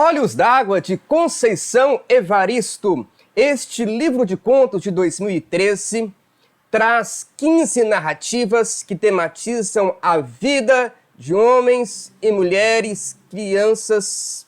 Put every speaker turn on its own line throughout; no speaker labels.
Olhos d'Água, de Conceição Evaristo. Este livro de contos de 2013 traz 15 narrativas que tematizam a vida de homens e mulheres, crianças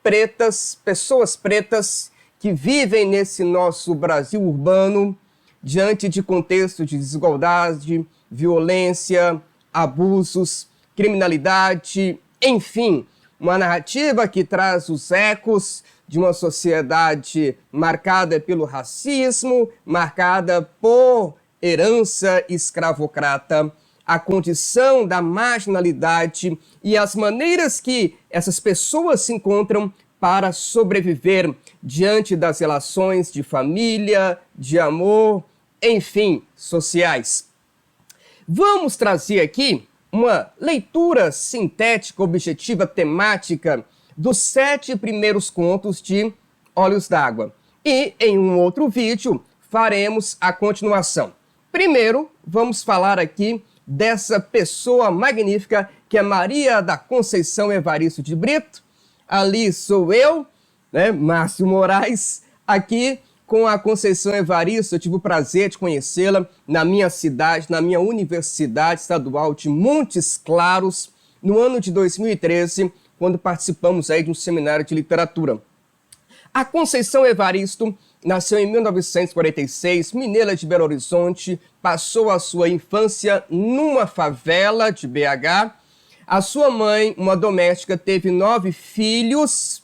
pretas, pessoas pretas que vivem nesse nosso Brasil urbano diante de contextos de desigualdade, violência, abusos, criminalidade, enfim, uma narrativa que traz os ecos de uma sociedade marcada pelo racismo, marcada por herança escravocrata, a condição da marginalidade e as maneiras que essas pessoas se encontram para sobreviver diante das relações de família, de amor, enfim, sociais. Vamos trazer aqui uma leitura sintética, objetiva, temática dos 7 primeiros contos de Olhos d'Água. E em um outro vídeo faremos a continuação. Primeiro, vamos falar aqui dessa pessoa magnífica que é Maria da Conceição Evaristo de Brito. Ali sou eu, né, Márcio Moraes, aqui com a Conceição Evaristo. Eu tive o prazer de conhecê-la na minha cidade, na minha Universidade Estadual de Montes Claros, no ano de 2013, quando participamos aí de um seminário de literatura. A Conceição Evaristo nasceu em 1946, mineira de Belo Horizonte, passou a sua infância numa favela de BH. A sua mãe, uma doméstica, teve 9 filhos.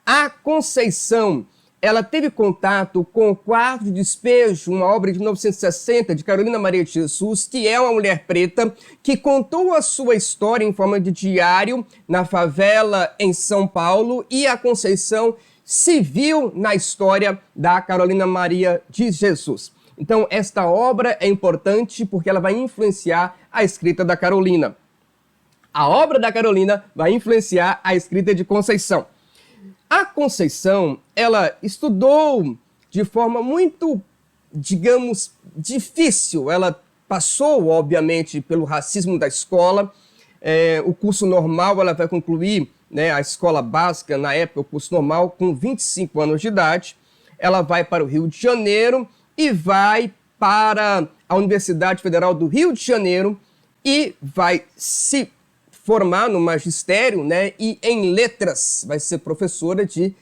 A Conceição, ela teve contato com o Quarto de Despejo, uma obra de 1960 de Carolina Maria de Jesus, que é uma mulher preta, que contou a sua história em forma de diário na favela em São Paulo, e a Conceição se viu na história da Carolina Maria de Jesus. Então, esta obra é importante porque ela vai influenciar a escrita da Carolina. A obra da Carolina vai influenciar a escrita de Conceição. A Conceição, ela estudou de forma muito, digamos, difícil. Ela passou, obviamente, pelo racismo da escola. O curso normal, ela vai concluir, né, a escola básica, na época, o curso normal, com 25 anos de idade. Ela vai para o Rio de Janeiro e vai para a Universidade Federal do Rio de Janeiro e vai se formar no magistério, né, e em letras, vai ser professora de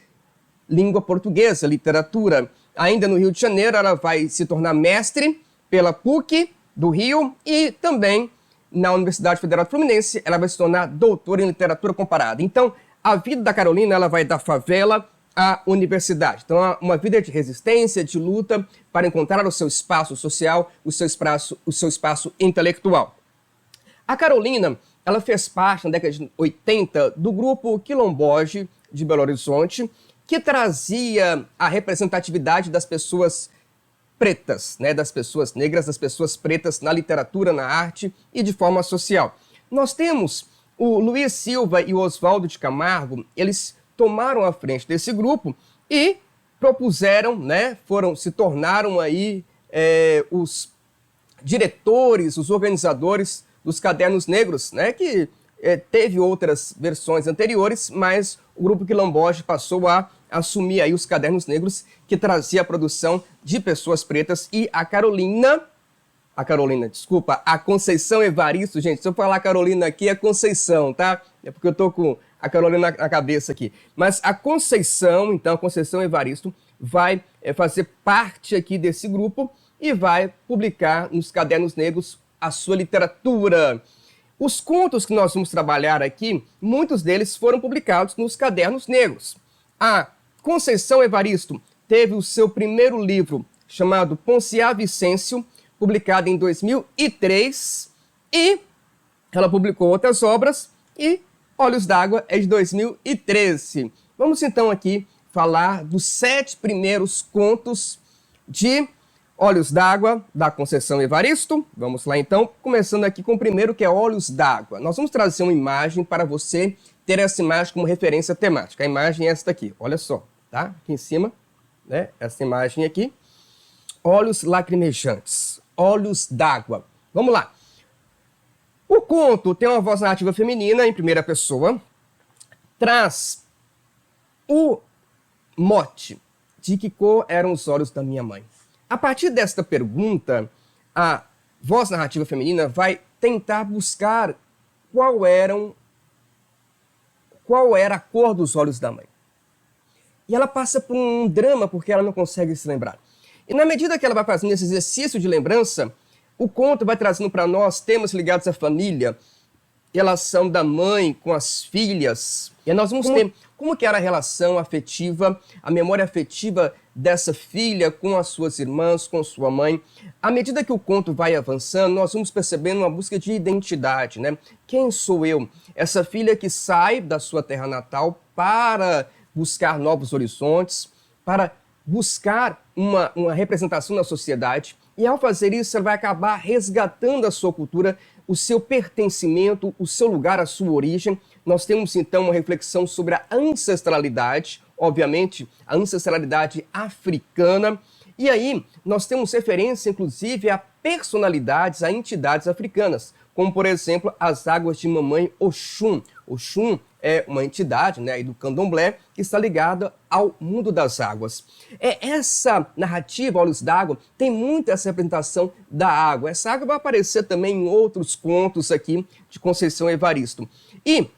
língua portuguesa, literatura. Ainda no Rio de Janeiro, ela vai se tornar mestre pela PUC do Rio e também na Universidade Federal Fluminense, ela vai se tornar doutora em literatura comparada. Então, a vida da Carolina, ela vai da favela à universidade. Então, uma vida de resistência, de luta para encontrar o seu espaço social, o seu espaço intelectual. A Carolina, ela fez parte, na década de 80, do grupo Quilomboge de Belo Horizonte, que trazia a representatividade das pessoas pretas, né, das pessoas negras, das pessoas pretas na literatura, na arte e de forma social. Nós temos o Luiz Silva e o Oswaldo de Camargo, eles tomaram a frente desse grupo e propuseram, né, se tornaram aí os diretores, os organizadores dos Cadernos Negros, né, que teve outras versões anteriores, mas o grupo Quilomboge passou a assumir aí os Cadernos Negros, que trazia a produção de pessoas pretas, e a Conceição Evaristo, gente, se eu falar Carolina aqui, é Conceição, tá? É porque eu tô com a Carolina na cabeça aqui. Mas a Conceição, então, a Conceição Evaristo, vai fazer parte aqui desse grupo e vai publicar nos Cadernos Negros a sua literatura. Os contos que nós vamos trabalhar aqui, muitos deles foram publicados nos Cadernos Negros. A Conceição Evaristo teve o seu primeiro livro, chamado Ponciá Vicêncio, publicado em 2003, e ela publicou outras obras, e Olhos d'Água é de 2013. Vamos então aqui falar dos 7 primeiros contos de Olhos d'Água, da Conceição Evaristo. Vamos lá então, começando aqui com o primeiro, que é Olhos d'Água. Nós vamos trazer uma imagem para você ter essa imagem como referência temática. A imagem é esta aqui, olha só, tá? Aqui em cima, né? Essa imagem aqui. Olhos lacrimejantes, Olhos d'Água. Vamos lá. O conto tem uma voz narrativa feminina em primeira pessoa, traz o mote: de que cor eram os olhos da minha mãe? A partir desta pergunta, a voz narrativa feminina vai tentar buscar qual era a cor dos olhos da mãe. E ela passa por um drama porque ela não consegue se lembrar. E na medida que ela vai fazendo esse exercício de lembrança, o conto vai trazendo para nós temas ligados à família, relação da mãe com as filhas. E nós vamos ter como que era a relação afetiva, a memória afetiva dessa filha com as suas irmãs, com sua mãe. À medida que o conto vai avançando, nós vamos percebendo uma busca de identidade, né? Quem sou eu? Essa filha que sai da sua terra natal para buscar novos horizontes, para buscar uma representação na sociedade. E ao fazer isso, ela vai acabar resgatando a sua cultura, o seu pertencimento, o seu lugar, a sua origem. Nós temos então uma reflexão sobre a ancestralidade, obviamente, a ancestralidade africana. E aí nós temos referência, inclusive, a personalidades, a entidades africanas, como, por exemplo, as águas de Mamãe Oxum. Oxum é uma entidade, né, aí do candomblé, que está ligada ao mundo das águas. Essa narrativa, Olhos d'Água, tem muito essa representação da água. Essa água vai aparecer também em outros contos aqui de Conceição Evaristo. E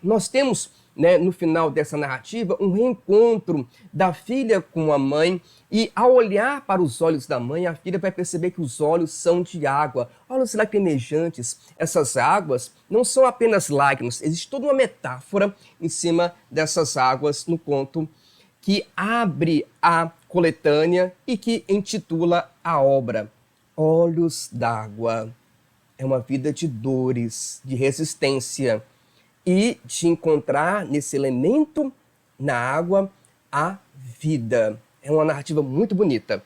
nós temos, né, no final dessa narrativa, um reencontro da filha com a mãe, e ao olhar para os olhos da mãe, a filha vai perceber que os olhos são de água, olhos lacrimejantes. Essas águas não são apenas lágrimas, existe toda uma metáfora em cima dessas águas no conto que abre a coletânea e que intitula a obra Olhos d'Água. É uma vida de dores, de resistência, e de encontrar nesse elemento, na água, a vida. É uma narrativa muito bonita.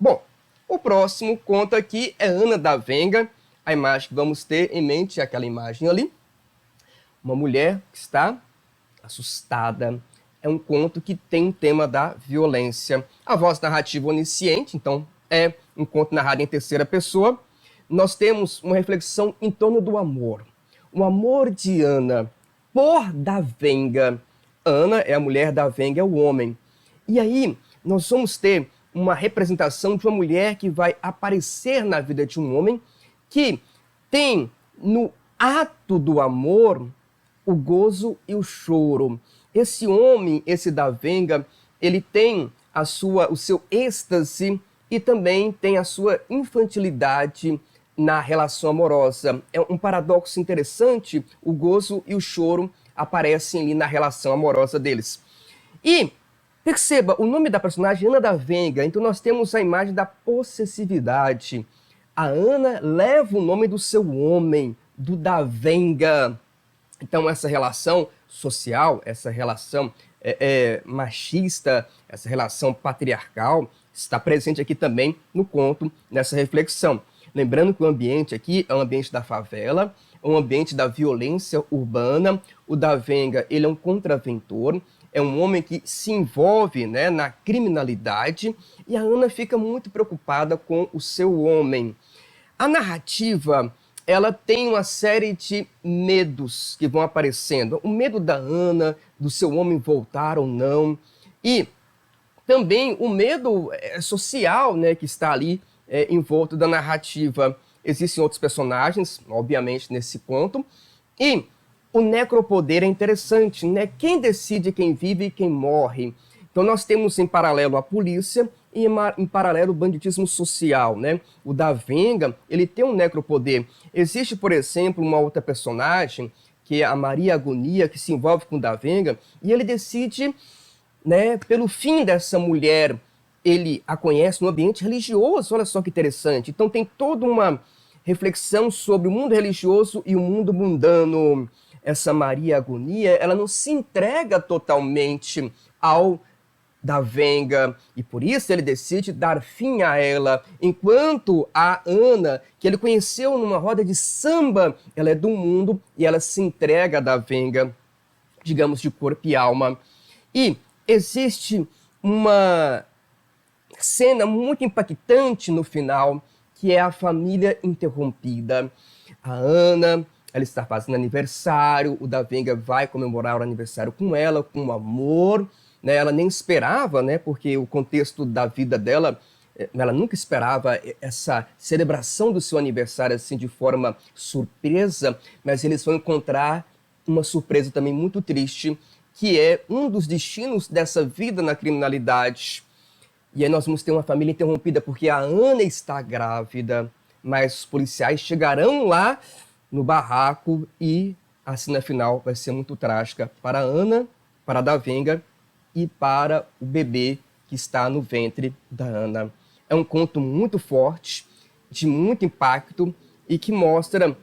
Bom, o próximo conto aqui é Ana da Venga. A imagem que vamos ter em mente é aquela imagem ali. Uma mulher que está assustada. É um conto que tem um tema da violência. A voz narrativa onisciente, então é um conto narrado em terceira pessoa. Nós temos uma reflexão em torno do amor. O amor de Ana por da Venga. Ana é a mulher, da Venga é o homem. E aí nós vamos ter uma representação de uma mulher que vai aparecer na vida de um homem que tem no ato do amor o gozo e o choro. Esse homem, esse da Venga, ele tem o seu êxtase e também tem a sua infantilidade na relação amorosa. É um paradoxo interessante, o gozo e o choro aparecem ali na relação amorosa deles. E perceba, o nome da personagem é Ana da Venga, então nós temos a imagem da possessividade. A Ana leva o nome do seu homem, do da Venga. Então essa relação social, essa relação machista, essa relação patriarcal, está presente aqui também no conto, nessa reflexão. Lembrando que o ambiente aqui é um ambiente da favela, é um ambiente da violência urbana. O da Venga, ele é um contraventor, é um homem que se envolve, né, na criminalidade, e a Ana fica muito preocupada com o seu homem. A narrativa, ela tem uma série de medos que vão aparecendo. O medo da Ana, do seu homem voltar ou não, e também o medo social, né, que está ali envolto da narrativa. Existem outros personagens, obviamente, nesse conto. E o necropoder é interessante, né? Quem decide quem vive e quem morre? Então nós temos em paralelo a polícia e em paralelo o banditismo social, né? O da Venga, ele tem um necropoder. Existe, por exemplo, uma outra personagem, que é a Maria Agonia, que se envolve com o da Venga, e ele decide, né, pelo fim dessa mulher. Ele a conhece no ambiente religioso, olha só que interessante. Então tem toda uma reflexão sobre o mundo religioso e o mundo mundano. Essa Maria Agonia, ela não se entrega totalmente ao da Venga, e por isso ele decide dar fim a ela, enquanto a Ana, que ele conheceu numa roda de samba, ela é do mundo e ela se entrega a da Venga, digamos, de corpo e alma. E existe uma cena muito impactante no final, que é a família interrompida. A Ana, ela está fazendo aniversário, o Davenga vai comemorar o aniversário com ela, com amor, né? Ela nem esperava, né? Porque o contexto da vida dela, ela nunca esperava essa celebração do seu aniversário assim de forma surpresa, mas eles vão encontrar uma surpresa também muito triste, que é um dos destinos dessa vida na criminalidade. E aí nós vamos ter uma família interrompida porque a Ana está grávida, mas os policiais chegarão lá no barraco e a cena final vai ser muito trágica para a Ana, para a Davenga e para o bebê que está no ventre da Ana. É um conto muito forte, de muito impacto e que mostra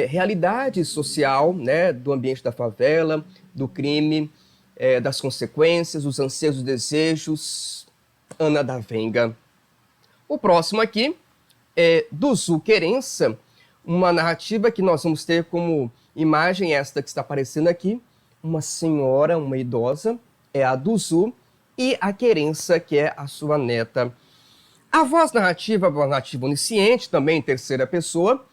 realidade social, né, do ambiente da favela, do crime, das consequências, os anseios, os desejos. Ana Davenga. O próximo aqui é Duzu Querença, uma narrativa que nós vamos ter como imagem esta que está aparecendo aqui, uma senhora, uma idosa, é a Duzu, e a Querença, que é a sua neta. A voz narrativa onisciente, também em terceira pessoa.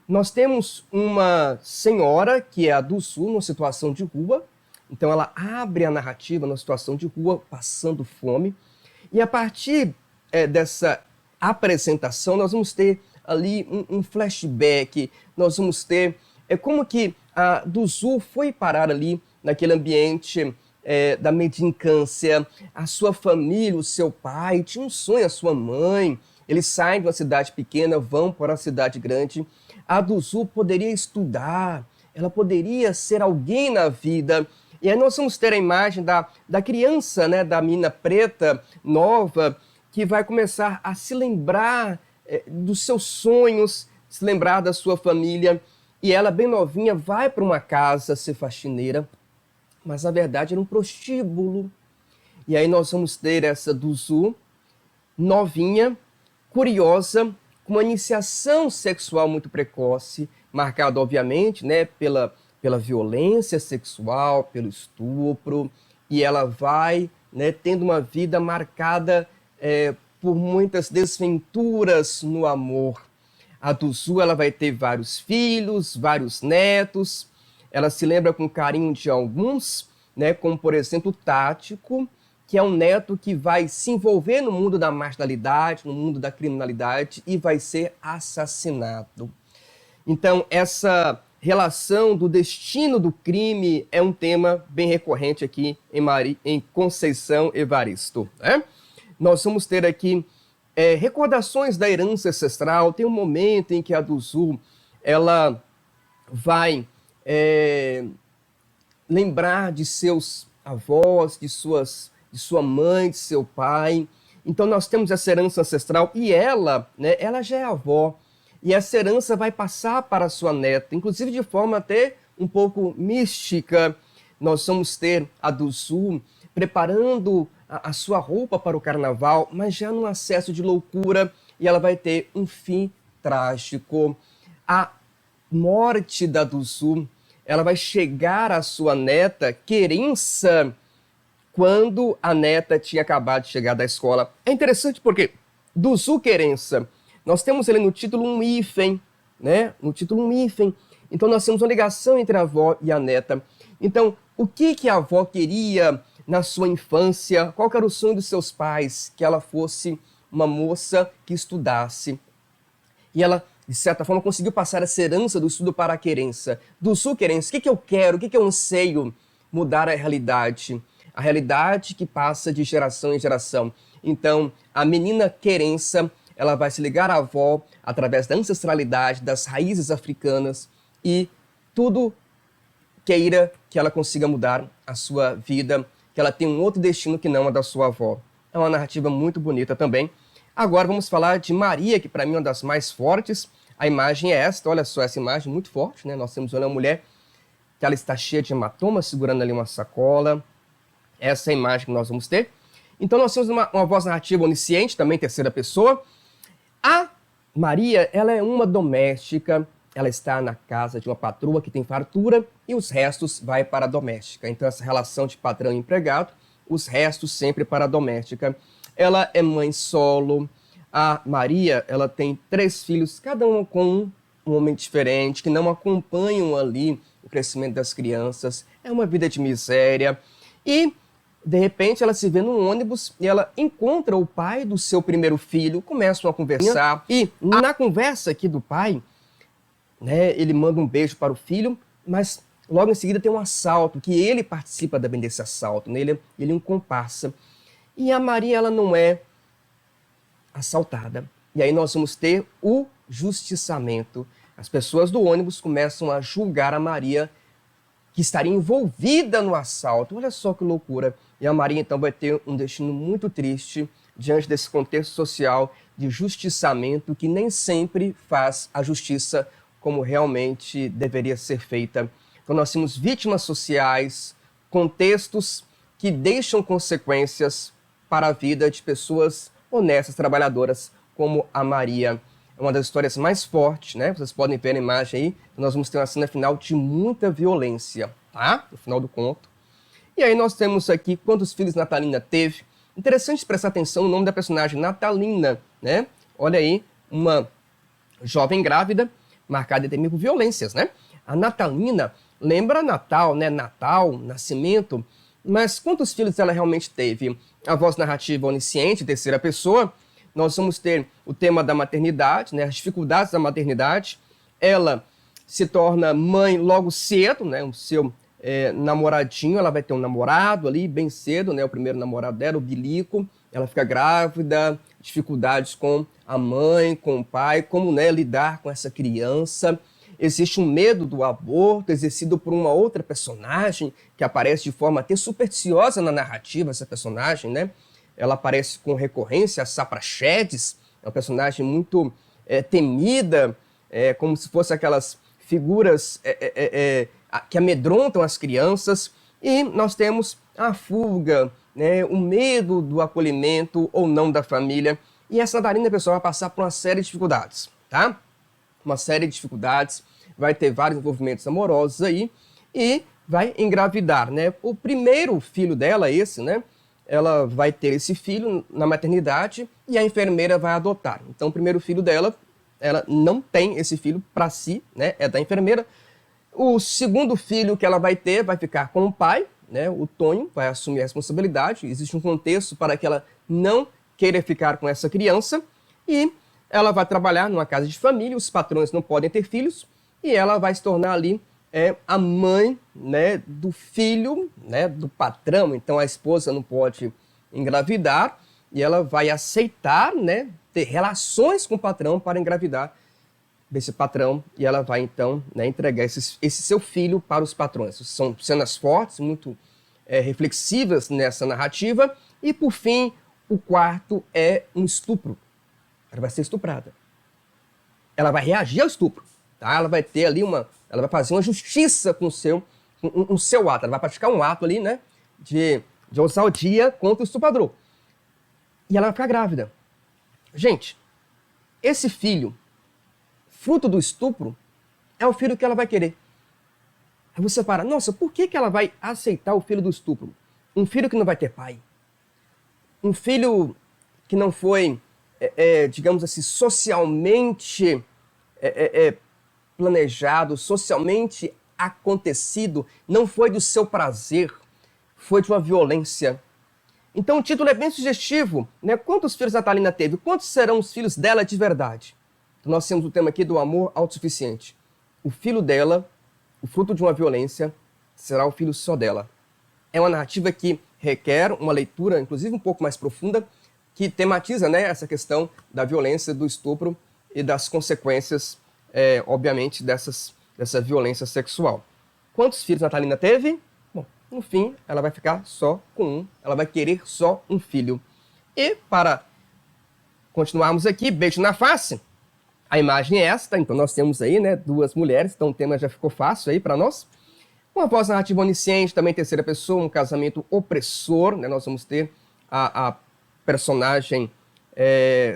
Nós temos uma senhora, que é a Duzu, numa situação de rua. Então ela abre a narrativa numa situação de rua, passando fome. E a partir dessa apresentação, nós vamos ter ali um flashback, nós vamos ter como que a Duzu foi parar ali naquele ambiente da mendicância, a sua família, o seu pai, tinha um sonho, a sua mãe, eles saem de uma cidade pequena, vão para uma cidade grande. A Duzu poderia estudar, ela poderia ser alguém na vida. E aí nós vamos ter a imagem da criança, né, da menina preta, nova, que vai começar a se lembrar dos seus sonhos, se lembrar da sua família. E ela, bem novinha, vai para uma casa ser faxineira, mas na verdade era um prostíbulo. E aí nós vamos ter essa Duzu, novinha, curiosa, com uma iniciação sexual muito precoce, marcada, obviamente, né, pela violência sexual, pelo estupro, e ela vai, né, tendo uma vida marcada por muitas desventuras no amor. A Duzu, ela vai ter vários filhos, vários netos, ela se lembra com carinho de alguns, né, como por exemplo o Tático, que é um neto que vai se envolver no mundo da marginalidade, no mundo da criminalidade e vai ser assassinado. Então essa relação do destino do crime é um tema bem recorrente aqui em Conceição Evaristo, né? Nós vamos ter aqui recordações da herança ancestral. Tem um momento em que a Duzu ela vai lembrar de seus avós, de sua mãe, de seu pai. Então nós temos essa herança ancestral e ela, né, ela já é avó. E essa herança vai passar para a sua neta, inclusive de forma até um pouco mística. Nós vamos ter a Duzu preparando a sua roupa para o carnaval, mas já num acesso de loucura, e ela vai ter um fim trágico. A morte da Duzu, ela vai chegar à sua neta Querença, quando a neta tinha acabado de chegar da escola. É interessante porque Duzu Querença, nós temos ali no título um hífen, né? No título um hífen. Então nós temos uma ligação entre a avó e a neta. Então, o que a avó queria na sua infância? Qual era o sonho dos seus pais? Que ela fosse uma moça que estudasse. E ela, de certa forma, conseguiu passar essa herança do estudo para a Querença. Duzu Querença, o que eu quero? O que eu anseio? Mudar a realidade. A realidade que passa de geração em geração. Então, a menina Querença, ela vai se ligar à avó através da ancestralidade, das raízes africanas e tudo queira que ela consiga mudar a sua vida, que ela tenha um outro destino que não a da sua avó. É uma narrativa muito bonita também. Agora vamos falar de Maria, que para mim é uma das mais fortes. A imagem é esta, olha só essa imagem muito forte, né? Nós temos uma mulher que ela está cheia de hematomas, segurando ali uma sacola. Essa é a imagem que nós vamos ter. Então nós temos uma voz narrativa onisciente, também terceira pessoa. A Maria, ela é uma doméstica, ela está na casa de uma patroa que tem fartura e os restos vai para a doméstica. Então essa relação de patrão e empregado, os restos sempre para a doméstica. Ela é mãe solo. A Maria, ela tem 3 filhos, cada um com um homem diferente, que não acompanham ali o crescimento das crianças, é uma vida de miséria. E, de repente, ela se vê num ônibus e ela encontra o pai do seu primeiro filho, começam a conversar. E na conversa aqui do pai, né, ele manda um beijo para o filho, mas logo em seguida tem um assalto, que ele participa também desse assalto, né? Ele é um comparsa. E a Maria, ela não é assaltada. E aí nós vamos ter o justiçamento. As pessoas do ônibus começam a julgar a Maria, que estaria envolvida no assalto. Olha só que loucura. E a Maria, então, vai ter um destino muito triste diante desse contexto social de justiçamento que nem sempre faz a justiça como realmente deveria ser feita. Então, nós temos vítimas sociais, contextos que deixam consequências para a vida de pessoas honestas, trabalhadoras, como a Maria. É uma das histórias mais fortes, né? Vocês podem ver na imagem aí. Nós vamos ter uma cena final de muita violência, tá? No final do conto. E aí nós temos aqui quantos filhos Natalina teve. Interessante prestar atenção no nome da personagem, Natalina, né? Olha aí, uma jovem grávida, marcada também por violências, né? A Natalina lembra Natal, né? Natal, nascimento. Mas quantos filhos ela realmente teve? A voz narrativa onisciente, terceira pessoa. Nós vamos ter o tema da maternidade, né? As dificuldades da maternidade. Ela se torna mãe logo cedo, né? O seu namoradinho, ela vai ter um namorado ali bem cedo, né? O primeiro namorado dela, o Bilico. Ela fica grávida, dificuldades com a mãe, com o pai, como, né, lidar com essa criança. Existe um medo do aborto exercido por uma outra personagem que aparece de forma até supersticiosa na narrativa, essa personagem, né? Ela aparece com recorrência, a Saprachedes, é uma personagem muito temida, como se fosse aquelas figuras que amedrontam as crianças. E nós temos a fuga, né, o medo do acolhimento ou não da família. E essa Natalina, pessoal, vai passar por uma série de dificuldades, tá? Uma série de dificuldades, vai ter vários envolvimentos amorosos aí e vai engravidar, né? O primeiro filho dela, esse, né? Ela vai ter esse filho na maternidade e a enfermeira vai adotar. Então, o primeiro filho dela, ela não tem esse filho para si, né? É da enfermeira. O segundo filho que ela vai ter vai ficar com o pai, né? O Tonho vai assumir a responsabilidade. Existe um contexto para que ela não queira ficar com essa criança e ela vai trabalhar numa casa de família, os patrões não podem ter filhos e ela vai se tornar ali a mãe, né, do filho, né, do patrão. Então a esposa não pode engravidar e ela vai aceitar, né, ter relações com o patrão para engravidar desse patrão e ela vai então, né, entregar esse seu filho para os patrões. São cenas fortes, muito reflexivas nessa narrativa. E por fim, o quarto é um estupro. Ela vai ser estuprada. Ela vai reagir ao estupro, tá? Ela vai ter ali ela vai fazer uma justiça com o seu ato. Ela vai praticar um ato ali, né, de ousadia contra o estuprador. E ela vai ficar grávida. Gente, esse filho, fruto do estupro, é o filho que ela vai querer. Aí você para, nossa, por que ela vai aceitar o filho do estupro? Um filho que não vai ter pai. Um filho que não foi, digamos assim, socialmente planejado, socialmente acontecido, não foi do seu prazer, foi de uma violência. Então o título é bem sugestivo, né? Quantos filhos Natalina teve? Quantos serão os filhos dela de verdade? Então, nós temos o tema aqui do amor autossuficiente. O filho dela, o fruto de uma violência, será o filho só dela. É uma narrativa que requer uma leitura, inclusive um pouco mais profunda, que tematiza, né, essa questão da violência, do estupro e das consequências, obviamente, dessa violência sexual. Quantos filhos Natalina teve? Bom, no fim, ela vai ficar só com um. Ela vai querer só um filho. E para continuarmos aqui, beijo na face, a imagem é esta. Então nós temos aí, né, duas mulheres, então o tema já ficou fácil aí para nós. Uma voz narrativa onisciente, também terceira pessoa, um casamento opressor, né? Nós vamos ter a personagem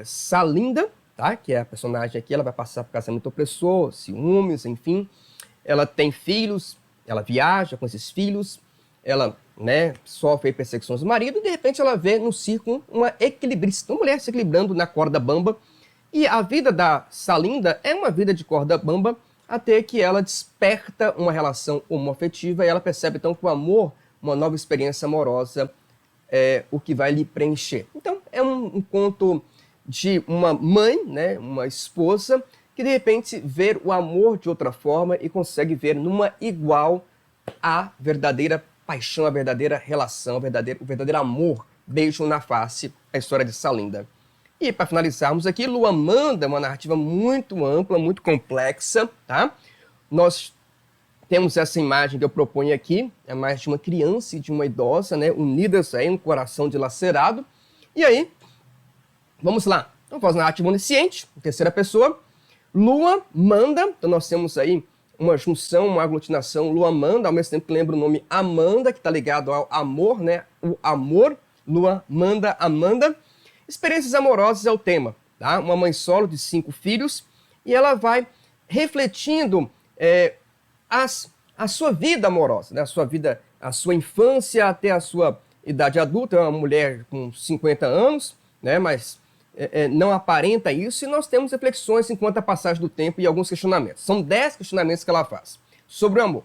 Salinda, tá? Que é a personagem aqui, ela vai passar por casamento opressor, ciúmes, enfim. Ela tem filhos, ela viaja com esses filhos, ela, né, sofre perseguições do marido e de repente ela vê no circo uma equilibrista, uma mulher se equilibrando na corda bamba E a vida da Salinda é uma vida de corda bamba, até que ela desperta uma relação homoafetiva e ela percebe então que o amor, uma nova experiência amorosa, é o que vai lhe preencher. Então é um conto de uma mãe, né, uma esposa, que de repente vê o amor de outra forma e consegue ver numa igual a verdadeira paixão, a verdadeira relação, o verdadeiro amor, beijo na face, a história de Salinda. E para finalizarmos aqui, Luamanda é uma narrativa muito ampla, muito complexa, tá? Nós temos essa imagem que eu proponho aqui, é mais de uma criança e de uma idosa, né, unidas aí, um coração dilacerado. E aí, vamos lá. Então, faz narrativa onisciente, em terceira pessoa. Luamanda, então nós temos aí uma junção, uma aglutinação, Luamanda, ao mesmo tempo que lembra o nome Amanda, que está ligado ao amor, né? O amor, Luamanda, Amanda. Experiências amorosas é o tema, tá? Uma mãe solo de 5 filhos e ela vai refletindo a sua vida amorosa, né? A sua infância até a sua idade adulta. É uma mulher com 50 anos, né? Mas não aparenta isso, e nós temos reflexões enquanto a passagem do tempo e alguns questionamentos. São 10 questionamentos que ela faz sobre o amor.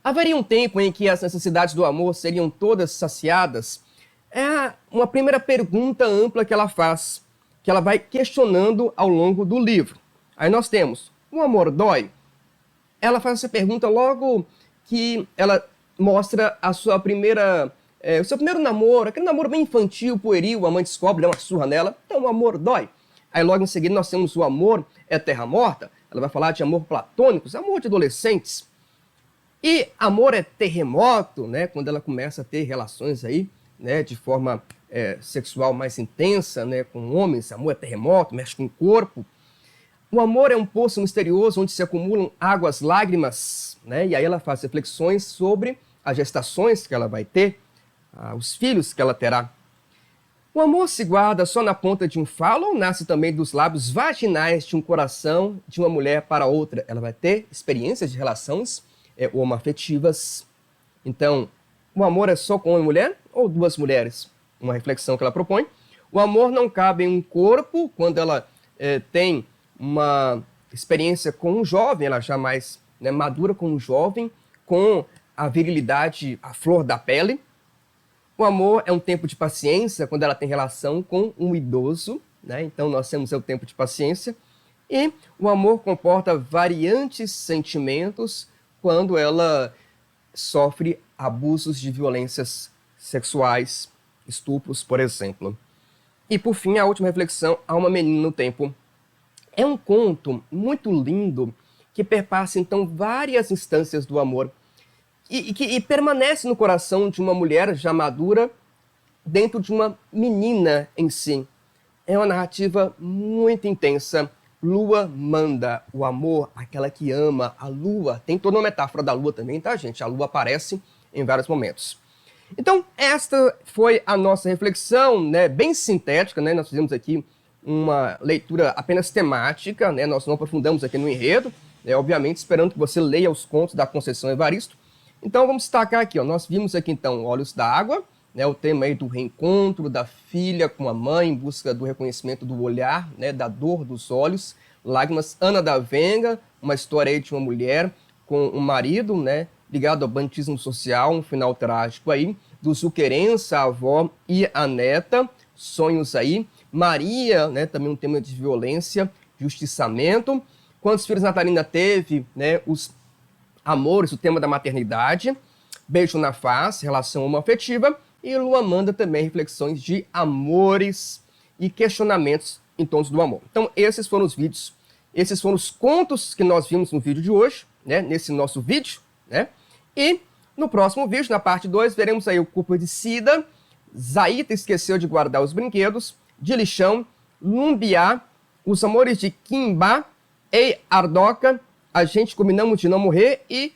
Haveria um tempo em que as necessidades do amor seriam todas saciadas? É uma primeira pergunta ampla que ela faz, que ela vai questionando ao longo do livro. Aí nós temos, o amor dói? Ela faz essa pergunta logo que ela mostra a sua o seu primeiro namoro, aquele namoro bem infantil, pueril, a mãe descobre, dá uma surra nela, então o amor dói. Aí logo em seguida nós temos o amor é terra morta, ela vai falar de amor platônico, amor de adolescentes. E amor é terremoto, né, quando ela começa a ter relações aí, né, de forma sexual mais intensa, né, com homens, amor é terremoto, mexe com o corpo. O amor é um poço misterioso onde se acumulam águas, lágrimas, né, e aí ela faz reflexões sobre as gestações que ela vai ter, os filhos que ela terá. O amor se guarda só na ponta de um falo ou nasce também dos lábios vaginais de um coração de uma mulher para outra? Ela vai ter experiências de relações homoafetivas. Então, o amor é só com uma mulher ou duas mulheres? Uma reflexão que ela propõe. O amor não cabe em um corpo quando ela tem uma experiência com um jovem, ela já mais madura com um jovem, com a virilidade, a flor da pele. O amor é um tempo de paciência quando ela tem relação com um idoso, né? Então nós temos o tempo de paciência. E o amor comporta variantes sentimentos quando ela sofre abusos de violências sexuais, estupros, por exemplo. E por fim, a última reflexão, Há uma Menina no Tempo. É um conto muito lindo que perpassa então várias instâncias do amor e permanece no coração de uma mulher já madura dentro de uma menina em si. É uma narrativa muito intensa. Luamanda, o amor, aquela que ama, a lua. Tem toda uma metáfora da lua também, tá, gente? A lua aparece em vários momentos. Então, esta foi a nossa reflexão, né, bem sintética, né? Nós fizemos aqui uma leitura apenas temática, né? Nós não aprofundamos aqui no enredo, né? Obviamente esperando que você leia os contos da Conceição Evaristo. Então vamos destacar aqui, ó, nós vimos aqui então Olhos d'Água, né, o tema aí do reencontro da filha com a mãe em busca do reconhecimento do olhar, né, da dor dos olhos. Lágrimas, Ana da Venga, uma história aí de uma mulher com um marido, né, ligado ao banditismo social, um final trágico aí. Do Zuquerença, a avó e a neta, Sonhos aí. Maria, né, também um tema de violência, justiçamento. Quantos filhos Natalina teve, né, os amores, o tema da maternidade. Beijo na face, relação homoafetiva. E Luamanda também, reflexões de amores e questionamentos em tons do amor. Então esses foram os vídeos, esses foram os contos que nós vimos no vídeo de hoje, né, nesse nosso vídeo, né? E no próximo vídeo, na parte 2, veremos aí o Culpa de Cida, Zaita esqueceu de guardar os brinquedos, de Lixão, Lumbiá, Os Amores de Kimba, Ei Ardoca, A Gente Combinamos de Não Morrer e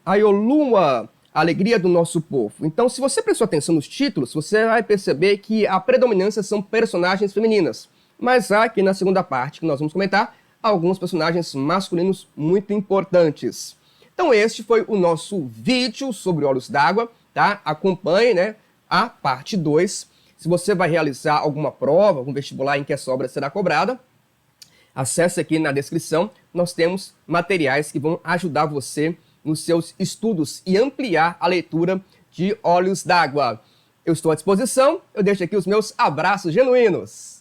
Aiolua, a Alegria do Nosso Povo. Então, se você prestou atenção nos títulos, você vai perceber que a predominância são personagens femininas. Mas há aqui na segunda parte, que nós vamos comentar, alguns personagens masculinos muito importantes. Então este foi o nosso vídeo sobre Olhos d'Água, tá? Acompanhe, né, a parte 2. Se você vai realizar alguma prova, algum vestibular em que essa obra será cobrada, acesse aqui na descrição, nós temos materiais que vão ajudar você nos seus estudos e ampliar a leitura de Olhos d'Água. Eu estou à disposição, eu deixo aqui os meus abraços genuínos.